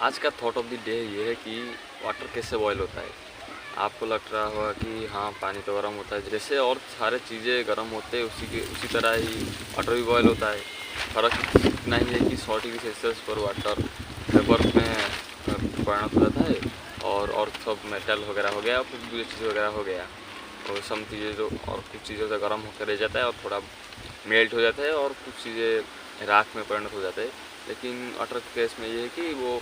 आज का thought of the day ये है कि वाटर कैसे बॉयल होता है। आपको लग रहा होगा कि हाँ, पानी तो गर्म होता है, जैसे और सारे चीज़ें गर्म होते हैं उसी तरह ही वाटर भी बॉयल होता है। फ़र्क इतना ही है कि 100 डिग्री सेल्सियस पर वाटर वेपर में परिणत हो जाता है और सब मेटल वगैरह हो गया, कुछ भी चीज़ वगैरह हो गया, और सम चीज़ें जो और कुछ चीज़ों से गर्म होकर रह जाता है और थोड़ा मेल्ट हो जाता है, और कुछ चीज़ें राख में परिणत हो जाते हैं। लेकिन वाटर के केस में ये है कि वो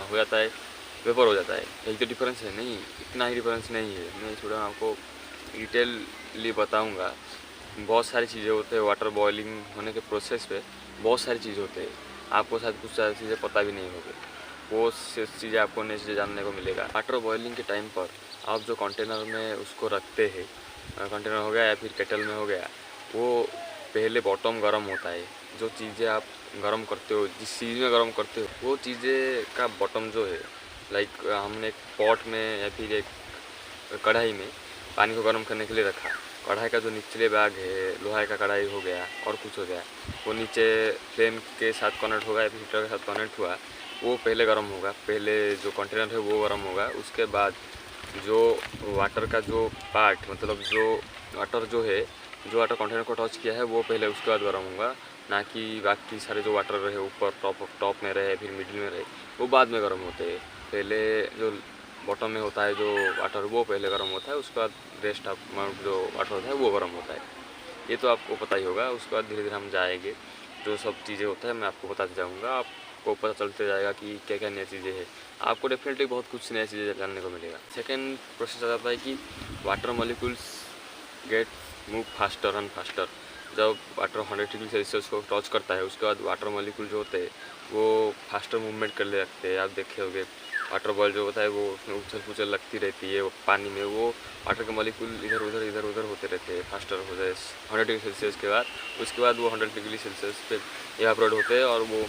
हो जाता है, वेपर हो जाता है। यही तो डिफरेंस है, नहीं इतना ही डिफरेंस नहीं है। मैं थोड़ा आपको डिटेलली बताऊंगा। बहुत सारी चीज़ें होते हैं वाटर बॉइलिंग होने के प्रोसेस पे, बहुत सारी चीज़ें होते हैं। आपको शायद कुछ सारी चीज़ें पता भी नहीं होगी, वो चीज़ें आपको नई चीज़ें जानने को मिलेगा। वाटर बॉइलिंग के टाइम पर आप जो कंटेनर में उसको रखते हैं, कंटेनर हो गया या फिर केटल में हो गया, वो पहले बॉटम गर्म होता है। जो चीज़ें आप गर्म करते हो, जिस चीज़ में गर्म करते हो, वो चीज़ें का बॉटम जो है, लाइक हमने एक पॉट में या फिर एक कढ़ाई में पानी को गर्म करने के लिए रखा। कढ़ाई का जो निचले भाग है, लोहा का कढ़ाई हो गया और कुछ हो गया, वो नीचे फ्लेम के साथ कनेक्ट होगा या फिर हीटर के साथ कनेक्ट हुआ, वो पहले गर्म होगा। पहले जो कंटेनर है वो गर्म होगा, उसके बाद जो वाटर का जो पार्ट, मतलब जो वाटर जो है, जो वाटर कंटेनर को टच किया है, वो पहले उसके बाद गर्म होगा, ना कि बाकी सारे जो वाटर रहे ऊपर टॉप में रहे फिर मिडिल में रहे, वो बाद में गर्म होते हैं। पहले जो बॉटम में होता है जो वाटर, वो पहले गर्म होता है, उसके बाद रेस्ट अमाउंट जो वाटर होता है वो गर्म होता है। ये तो आपको पता ही होगा। उसके बाद धीरे धीरे हम जाएंगे, जो सब चीज़ें होता है मैं आपको बताते जाऊँगा। आपको पता चलते जाएगा कि क्या क्या नई चीज़ें हैं। आपको डेफिनेटली बहुत कुछ नई चीज़ें जानने को मिलेगा। सेकेंड प्रोसेस आ जाता है कि water molecules gate move faster and faster. जब वाटर 100 डिग्री सेल्सियस को टच करता है, उसके बाद वाटर मॉलिक्यूल जो होते हैं वो फास्टर मूवमेंट करने लगते हैं। आप देखे होंगे वाटर बॉल जो होता है वो उसमें उछल पुछल लगती रहती है, वो पानी में वो वाटर के मॉलिक्यूल इधर उधर होते रहते हैं, फास्टर हो जाए 100 डिग्री सेल्सियस के बाद। उसके बाद वो 100 डिग्री सेल्सियस पे इवापोरेट होते हैं और वो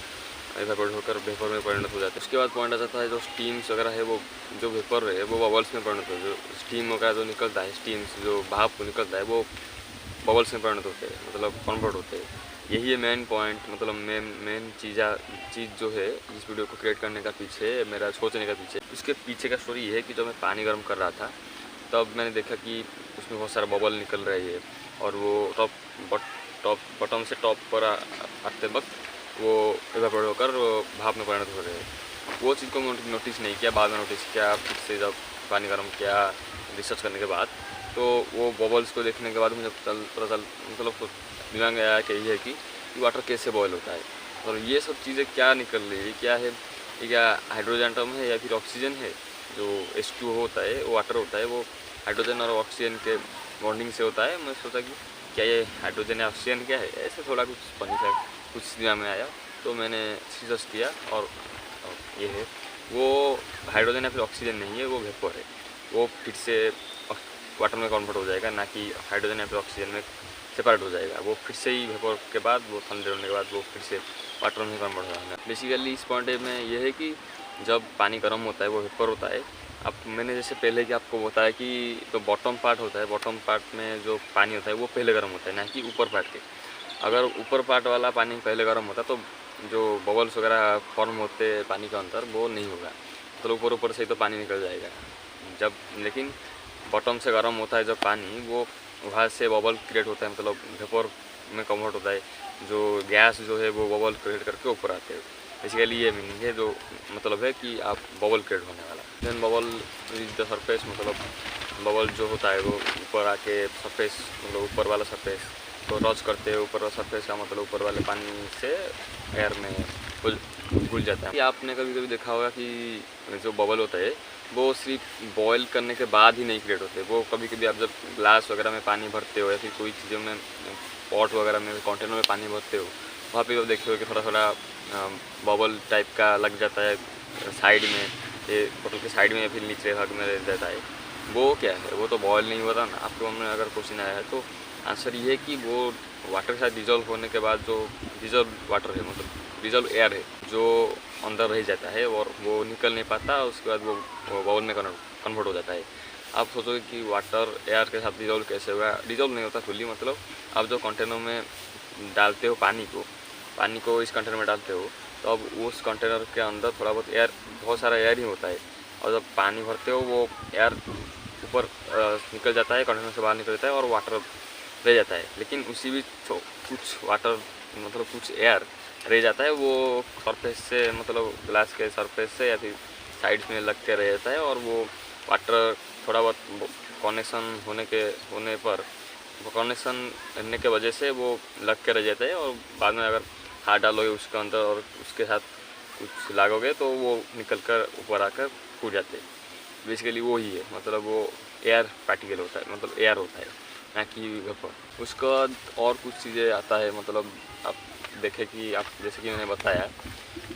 इवापोरेट होकर वेपर में परिणत हो जाते हैं। उसके बाद पॉइंट आ जाता है जो स्टीम्स वगैरह है, वो जो वेपर है वो बबल्स में परिणत होते हैं। जो स्टीम वगैरह जो निकलता है, स्टीम्स जो भाप निकलता है, वो बबल्स में परिणत होते हैं, मतलब कन्वर्ट होते हैं। यही है मेन पॉइंट, मतलब मेन चीज़ जो है इस वीडियो को क्रिएट करने का पीछे, मेरा सोचने का पीछे, उसके पीछे का स्टोरी ये है कि जब मैं पानी गर्म कर रहा था, तब मैंने देखा कि उसमें बहुत सारा बबल निकल रही है, और वो बॉटम से टॉप पर आते वक्त वो इवापोरेट होकर भाप में परिणत हो रहे हैं। वो चीज़ को नोटिस नहीं किया, बाद में नोटिस किया फिर से जब पानी गर्म किया रिसर्च करने के बाद। तो वो बबल्स को देखने के बाद मुझे पता चल मतलब दिमाग में आया कि यही है कि वाटर कैसे बॉयल होता है, और ये सब चीज़ें क्या निकल रही है, क्या है, ये क्या हाइड्रोजन एटम है या फिर ऑक्सीजन है। जो H2O होता है, वो वाटर होता है, वो हाइड्रोजन और ऑक्सीजन के बॉन्डिंग से होता है। मैं सोचा कि क्या ये हाइड्रोजन या ऑक्सीजन क्या है, ऐसे थोड़ा कुछ फनी सा कुछ दिमाग में आया, तो मैंने रिसर्च किया, और ये है वो हाइड्रोजन या फिर ऑक्सीजन नहीं है, वो वेपर है। वो फिर से वाटर में कन्वर्ट हो जाएगा, ना कि हाइड्रोजन या फिर ऑक्सीजन में सेपरेट हो जाएगा। वो फिर से ही वेपर के बाद, वो ठंडे होने के बाद वो फिर से वाटर में कन्वर्ट हो जाएगा। बेसिकली इस पॉइंट में ये है कि जब पानी गर्म होता है वो वेपर होता है। अब मैंने जैसे पहले कि आपको बताया कि तो बॉटम पार्ट होता है, बॉटम पार्ट में जो पानी होता है वो पहले गर्म होता है, ना कि ऊपर पार्ट के। अगर ऊपर पार्ट वाला पानी पहले गर्म होता तो जो बबल्स वगैरह फॉर्म होते पानी के अंदर वो नहीं होगा, तो ऊपर से ही तो पानी निकल जाएगा। जब लेकिन बॉटम से गर्म होता है जब पानी, वो वहाँ से बबल क्रिएट होता है, मतलब वेपर में कन्वर्ट होता है। जो गैस जो है वो बबल क्रिएट करके ऊपर आते हैं। बेसिकली ये मीनिंग है, जो मतलब है कि आप बबल क्रिएट होने वाला। Then bubble reach the surface, मतलब बबल जो होता है वो ऊपर आके सरफेस, मतलब ऊपर वाला सरफेस को टच करते हैं। ऊपर वाला सरफेस का मतलब ऊपर वाले पानी से एयर में घुल जाता है। आपने कभी कभी देखा होगा कि जो बबल होता है वो सिर्फ बॉयल करने के बाद ही नहीं क्रिएट होते। वो कभी कभी आप जब ग्लास वगैरह में पानी भरते हो या फिर कोई चीज़ों में पॉट वगैरह में कंटेनर में पानी भरते हो, वहाँ पे तो देखते हो कि थोड़ा थोड़ा बबल टाइप का लग जाता है साइड में, ये बोतल के साइड में या फिर निचले भाग में रह जाता है। वो क्या है, वो तो बॉयल नहीं होता ना। आपके मन में अगर क्वेश्चन आया है तो आंसर ये है कि वो वाटर के साथ डिजॉल्व होने के बाद जो डिजॉल्व वाटर है, मतलब डिजॉल्व एयर है, जो अंदर रह जाता है और वो निकल नहीं पाता, उसके बाद वो बाउल में कन्वर्ट हो जाता है। आप सोचोगे कि वाटर एयर के साथ डिजॉल्व कैसे होगा। डिजॉल्व नहीं होता फुल्ली, मतलब आप जो कंटेनर में डालते हो पानी को इस कंटेनर में डालते हो, तो अब उस कंटेनर के अंदर थोड़ा बहुत एयर, बहुत सारा एयर ही होता है, और जब पानी भरते हो वो एयर ऊपर निकल जाता है, कंटेनर से बाहर निकल जाता है और वाटर रह जाता है। लेकिन उसी भी कुछ वाटर मतलब कुछ एयर रह जाता है, वो सरफेस से मतलब ग्लास के सरफेस से या फिर साइड्स में लग के रह जाता है, और वो वाटर थोड़ा बहुत कनेक्शन होने के वजह से वो लग के रह जाता है, और बाद में अगर हाथ डालोगे उसके अंदर और उसके साथ कुछ लागोगे तो वो निकल कर ऊपर आकर फूट जाते हैं। बेसिकली वो ही है, मतलब वो एयर पार्टिकल होता है, मतलब एयर होता है, ना कि वेपर। उसके बाद और कुछ चीज़ें आता है, मतलब आप देखें कि आप जैसे कि मैंने बताया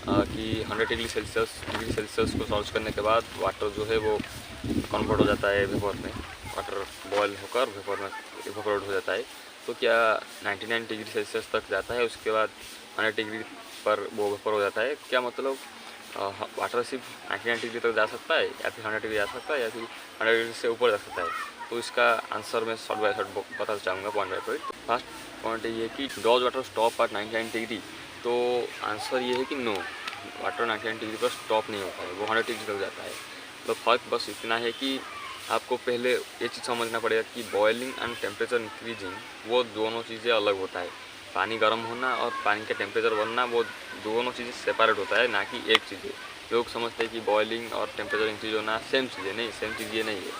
कि 100 डिग्री सेल्सियस को सर्च करने के बाद वाटर जो है वो कन्वर्ट हो जाता है वेपर में, वाटर बॉयल होकर वेपर में इवेपोरेट हो जाता है। तो क्या 99 डिग्री सेल्सियस तक जाता है, उसके बाद 100 डिग्री पर वो वेपर हो जाता है। क्या मतलब वाटर सिर्फ 99 डिग्री तक जा सकता है, या फिर 100 डिग्री जा सकता है, या फिर 100 डिग्री से ऊपर जा सकता है? तो इसका आंसर मैं शॉर्ट बाय शॉर्ट बताना चाहूँगा, point by point. First point ये है कि does water stop at 99 degree? तो आंसर ये है कि नो, वाटर 99 डिग्री पर स्टॉप नहीं होता है, वो 100 डिग्री तक जाता है। तो फ़र्क बस इतना है कि आपको पहले ये चीज़ समझना पड़ेगा कि बॉइलिंग एंड टेम्परेचर इंक्रीजिंग, वो दोनों चीज़ें अलग होता है। पानी गर्म होना और पानी का टेम्परेचर बढ़ना, वो दोनों चीज़ें सेपरेट होता है, ना कि एक चीज़ है। लोग समझते हैं कि बॉइलिंग और टेम्परेचर इंक्रीज होना सेम चीज़ है, नहीं, सेम चीज़ ये नहीं है।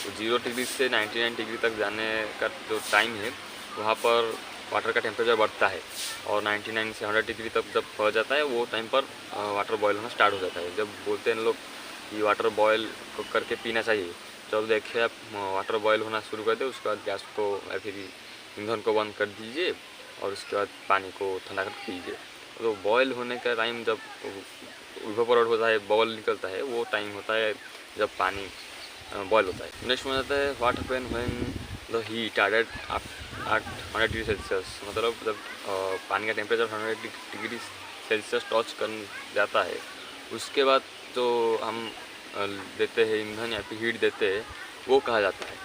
तो 0 डिग्री से 99 डिग्री तक जाने का जो टाइम है, वहाँ पर वाटर का टेम्परेचर बढ़ता है, और 99 से 100 डिग्री तक जब पहुँच जाता है, वो टाइम पर वाटर बॉयल होना स्टार्ट हो जाता है। जब बोलते हैं लोग कि वाटर बॉयल करके पीना चाहिए, जब देखिए आप वाटर बॉयल होना शुरू कर दे, उसके बाद गैस को या फिर ईंधन को बंद कर दीजिए, और उसके बाद पानी को ठंडा कर पीजिए। तो बॉयल होने का टाइम जब इवेपोरेट होता है, बॉयल निकलता है, वो टाइम होता है जब पानी बॉयल होता है। नेक्स्ट में आता है what happen when the heat added at 100 degree Celsius? मतलब जब पानी का टेम्परेचर 100 डिग्री सेल्सियस टच कर जाता है, उसके बाद जो हम देते हैं ईंधन या फिर हीट देते हैं, वो कहा जाता है।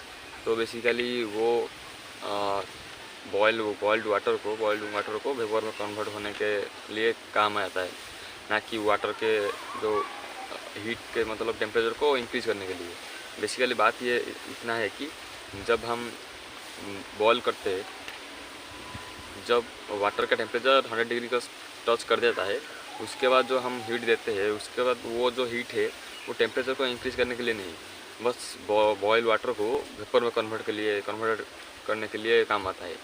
तो बेसिकली वो बॉइल्ड वाटर को वेपर में कन्वर्ट होने के लिए काम आता है, ना कि वाटर के जो हीट के मतलब टेम्परेचर को इंक्रीज़ करने के लिए। बेसिकली बात ये इतना है कि जब हम बॉयल करते हैं, जब वाटर का टेम्परेचर 100 डिग्री का टच कर देता है, उसके बाद जो हम हीट देते हैं, उसके बाद वो जो हीट है वो टेम्परेचर को इंक्रीज़ करने के लिए नहीं, बस बॉयल वाटर को वेपर में कन्वर्ट करने के लिए काम आता है।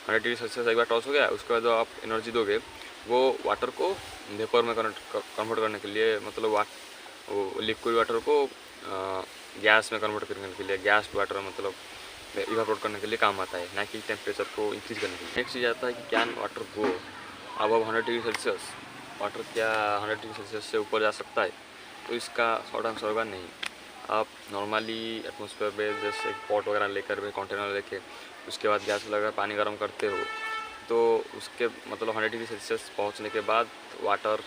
100 डिग्री सेल्सियस एक बार टच हो गया, उसके बाद जो आप एनर्जी दोगे, वो वाटर को वेपर में कन्वर्ट करने के लिए, मतलब वो लिक्विड वाटर को गैस में कन्वर्ट करने के लिए, गैस वाटर मतलब इवेपोरेट करने के लिए काम आता है, ना कि टेम्परेचर को इंक्रीज़ करने के लिए। नेक्स्ट चीज़ आता है कि can water go above 100 degree Celsius? Water क्या 100 डिग्री सेल्सियस से ऊपर जा सकता है? तो इसका शॉर्ट आंसर होगा नहीं। आप नॉर्मली एटमॉस्फेयर में जैसे पॉट वगैरह लेकर कंटेनर लेके उसके बाद गैस लगाकर पानी गर्म करते हो, तो उसके मतलब 100 डिग्री सेल्सियस पहुंचने के बाद वाटर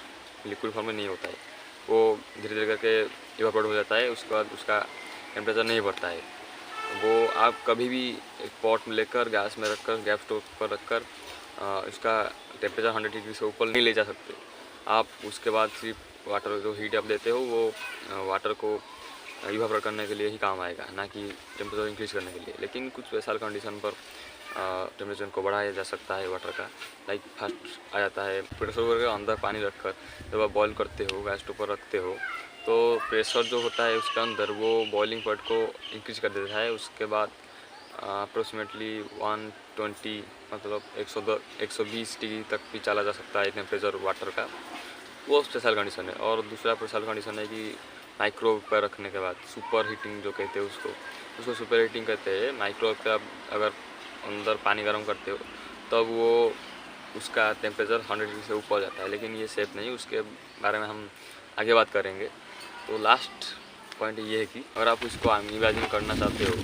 लिक्विड फॉर्म में नहीं होता है, वो धीरे धीरे करके इवेपोरेट हो जाता है, उसके बाद उसका टेम्परेचर नहीं बढ़ता है। वो आप कभी भी एक पॉट में लेकर गैस में रखकर, गैस स्टोव पर रखकर इसका टेम्परेचर 100 डिग्री से ऊपर नहीं ले जा सकते। आप उसके बाद सिर्फ वाटर जो हीट आप देते हो, वो वाटर को इवेपोरेट करने के लिए ही काम आएगा, ना कि टेम्परेचर इंक्रीज़ करने के लिए। लेकिन कुछ स्पेशल कंडीशन पर टेम्परेचर को बढ़ाया जा सकता है वाटर का। लाइक फर्स्ट आ जाता है प्रेशर के अंदर पानी रखकर जब आप बॉयल करते हो, गैस स्टोव पर रखते हो, तो प्रेशर जो होता है उसके अंदर वो बॉइलिंग पॉइंट को इंक्रीज़ कर देता है। उसके बाद अप्रोक्सीमेटली 120 मतलब 120 डिग्री तक भी चला जा सकता है टेम्परेचर वाटर का। वो स्पेशल कंडीशन है। और दूसरा स्पेशल कंडीशन है कि माइक्रोवेव पर रखने के बाद सुपर हीटिंग जो कहते हैं उसको सुपर हीटिंग कहते हैं। माइक्रोवेव पे आप अगर अंदर पानी गर्म करते हो तब वो उसका टेम्परेचर 100 डिग्री से ऊपर जाता है, लेकिन ये सेफ नहीं, उसके बारे में हम आगे बात करेंगे। तो लास्ट पॉइंट ये है कि अगर आप इसको इमेजिन करना चाहते हो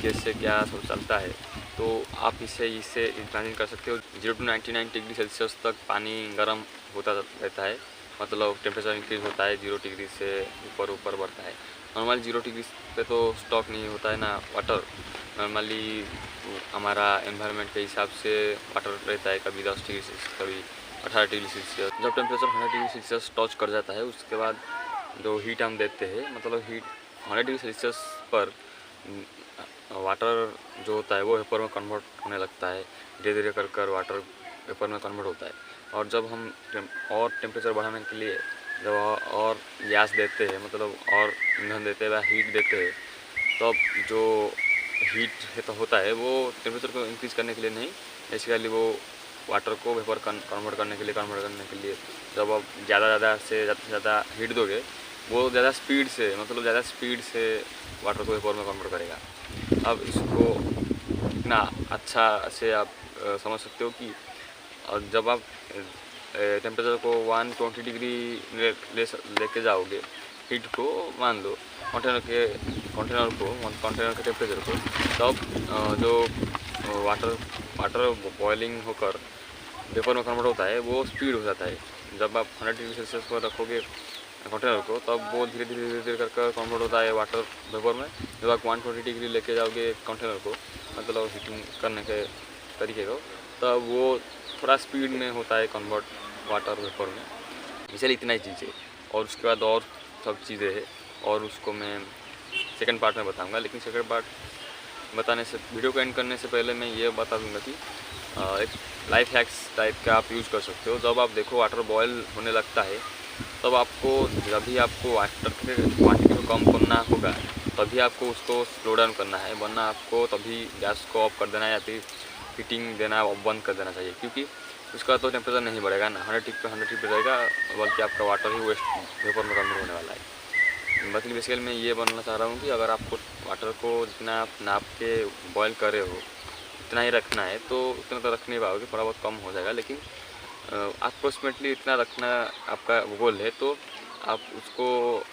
कि इससे क्या सब चलता है, तो आप इसे इमेजिन कर सकते हो 0 to 99 डिग्री सेल्सियस तक पानी गर्म होता रहता है, मतलब टेम्परेचर इंक्रीज़ होता है, 0 डिग्री से ऊपर बढ़ता है। नॉर्मली 0 डिग्री पे तो स्टॉक नहीं होता है ना वाटर। नॉर्मली हमारा एनवायरनमेंट के हिसाब से वाटर रहता है, कभी 10 डिग्री से कभी 18 डिग्री सेल्सियस। जब टेम्परेचर 100 डिग्री सेल्सियस टच कर जाता है उसके बाद जो हीट हम देते हैं, मतलब हीट 100 डिग्री सेल्सियस पर वाटर जो होता है वो वेपर में कन्वर्ट होने लगता है। धीरे धीरे कर कर वाटर वेपर में कन्वर्ट होता है। और जब हम और टेम्परेचर बढ़ाने के लिए जब और गैस देते हैं, मतलब और ईंधन देते हैं या हीट देते हैं, तब जो हीट तो होता है वो टेम्परेचर को इंक्रीज़ करने के लिए नहीं, बेसिकली वो वाटर को वेपर कन्वर्ट करने के लिए जब आप ज़्यादा से ज़्यादा हीट दोगे, वो ज़्यादा स्पीड से, मतलब ज़्यादा स्पीड से वाटर को वेपर में कन्वर्ट करेगा। अब इसको इतना अच्छा से आप समझ सकते हो कि जब आप टेम्परेचर को 120 डिग्री लेके जाओगे, हीट को मान लो कंटेनर के टेम्परेचर को, तब जो वाटर बॉइलिंग होकर वेपर में कन्वर्ट होता है वो स्पीड हो जाता है। जब आप 100 डिग्री सेल्सियस पर रखोगे कंटेनर को, तब वो धीरे धीरे कर कन्वर्ट होता है वाटर वेपर में। जब आप 120 डिग्री लेके जाओगे कंटेनर को, मतलब हीटिंग करने के तरीके को, तब वो थोड़ा स्पीड में होता है कन्वर्ट वाटर वेपर में। इसलिए इतना ही चीज़ है, और उसके बाद और सब चीज़ें हैं, और उसको मैं सेकंड पार्ट में बताऊंगा। लेकिन सेकंड पार्ट बताने से, वीडियो को एंड करने से पहले मैं ये बता दूंगा कि एक लाइफ हैक्स टाइप का आप यूज़ कर सकते हो। जब आप देखो वाटर बॉयल होने लगता है, तब आपको जब भी आपको वाटर के क्वांटिटी को कम करना होगा, तभी आपको उसको स्लो डाउन करना है, वरना आपको तभी गैस को ऑफ कर देना है या फिर हीटिंग देना बंद कर देना चाहिए, क्योंकि उसका तो टेम्परेचर नहीं बढ़ेगा ना, 100 डिग्री पे रहेगा, बल्कि आपका वाटर ही वेस्ट वेपर में कन्वर्ट होने वाला है। बाकी बेसिकली मैं ये बोलना चाह रहा हूँ कि अगर आपको वाटर को जितना आप नाप के बॉयल कर रहे हो इतना ही रखना है, तो उतना तो रख नहीं पाओगे, थोड़ा बहुत कम हो जाएगा। लेकिन अप्रोक्सीमेटली इतना रखना आपका गोल है, तो आप उसको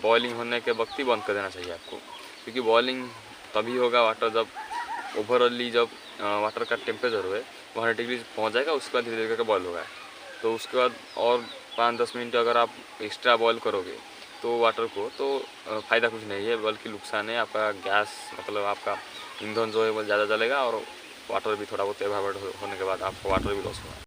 बॉइलिंग होने के वक्त ही बंद कर देना चाहिए आपको, क्योंकि बॉइलिंग तभी होगा वाटर जब ओवरऑली जब वाटर का टेम्परेचर है 100 डिग्री पहुँच जाएगा, उसके बाद धीरे धीरे करके बॉयल होगा। तो उसके बाद और 5-10 मिनट अगर आप एक्स्ट्रा बॉयल करोगे तो वाटर को, तो फ़ायदा कुछ नहीं है, बल्कि नुकसान है। आपका गैस, मतलब आपका ईंधन जो है वो ज़्यादा जलेगा, और वाटर भी थोड़ा बहुत एवापोरेट होने के बाद आपको वाटर भी लॉस होगा।